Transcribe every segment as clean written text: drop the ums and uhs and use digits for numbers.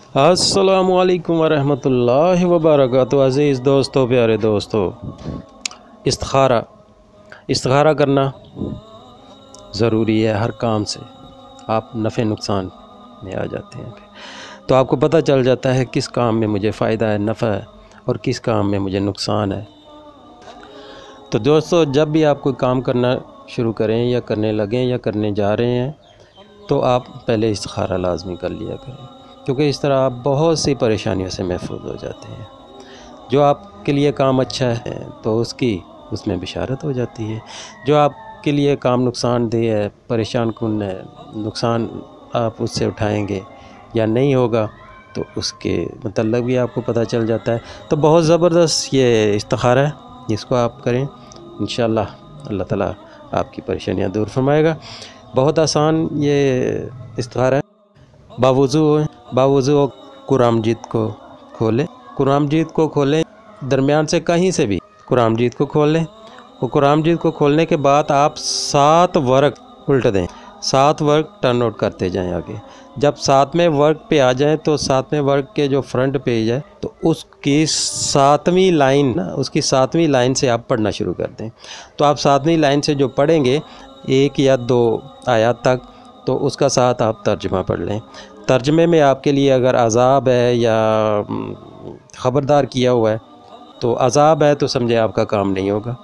अस्सलामुअलैकुम वरहमतुल्लाहि वबरकातुहू। अज़ीज़ दोस्तों, प्यारे दोस्तों, इस्तिखारा करना ज़रूरी है। हर काम से आप नफ़े नुकसान में आ जाते हैं, तो आपको पता चल जाता है किस काम में मुझे फ़ायदा है, नफ़ा है, और किस काम में मुझे नुकसान है। तो दोस्तों, जब भी आप कोई काम करना शुरू करें या करने लगें या करने जा रहे हैं, तो आप पहले इस्तिखारा लाज़मी कर लिया करें, क्योंकि इस तरह आप बहुत सी परेशानियों से महफूज हो जाते हैं। जो आपके लिए काम अच्छा है तो उसमें बिशारत हो जाती है। जो आपके लिए काम नुकसानदेह है, परेशान कुन है, नुकसान आप उससे उठाएंगे या नहीं होगा, तो उसके मतलब भी आपको पता चल जाता है। तो बहुत ज़बरदस्त ये इस्तिखारा है, इसको आप करें, इंशाअल्लाह अल्लाह ताला आपकी परेशानियां दूर फरमाएगा। बहुत आसान ये इस्तिखारा है। बावुज़ू कुरान मजीद को खोलें, कुरान मजीद को खोलें, दरमियान से कहीं से भी कुरान मजीद को खोल लें। वो कुरान मजीद को खोलने के बाद आप 7 वर्क उल्ट दें, 7 वर्क टर्न आउट करते जाएं आगे। जब 7वें वर्क पे आ जाएं तो 7वें वर्क के जो फ्रंट पेज है, तो उसकी 7वीं लाइन ना, उसकी 7वीं लाइन से आप पढ़ना शुरू कर दें। तो आप 7वीं लाइन से जो पढ़ेंगे 1 या 2 आयत तक, तो उसका साथ आप तर्जुमा पढ़ लें। तर्जमे में आपके लिए अगर अज़ाब है या ख़बरदार किया हुआ है, तो अज़ाब है तो समझे आपका काम नहीं होगा।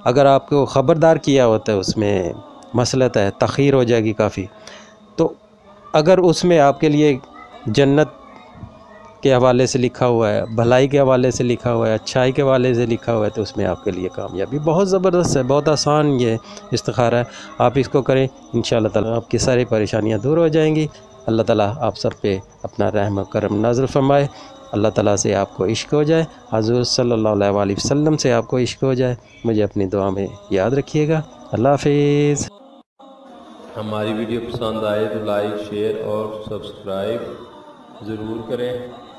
अगर आपको ख़बरदार किया होता है, उसमें मसलत है, तख़ीर हो जाएगी काफ़ी। तो अगर उसमें आपके लिए जन्नत के हवाले से लिखा हुआ है, भलाई के हवाले से लिखा हुआ है, अच्छाई के हवाले से लिखा हुआ है, तो उसमें आपके लिए कामयाबी बहुत ज़बरदस्त है। बहुत आसान ये इस्तिखारा है, आप इसको करें, इंशाअल्लाह ताला आपकी सारी परेशानियां दूर हो जाएंगी। अल्लाह ताला आप सब पे अपना रहम करम नाज़िल फरमाए। अल्लाह ताला से आपको इश्क हो जाए, हुज़ूर सल्लल्लाहु अलैहि वसल्लम से आपको इश्क हो जाए। मुझे अपनी दुआ में याद रखिएगा। अल्लाह हाफ़िज़। हमारी वीडियो पसंद आए तो लाइक, शेयर और सब्सक्राइब ज़रूर करें।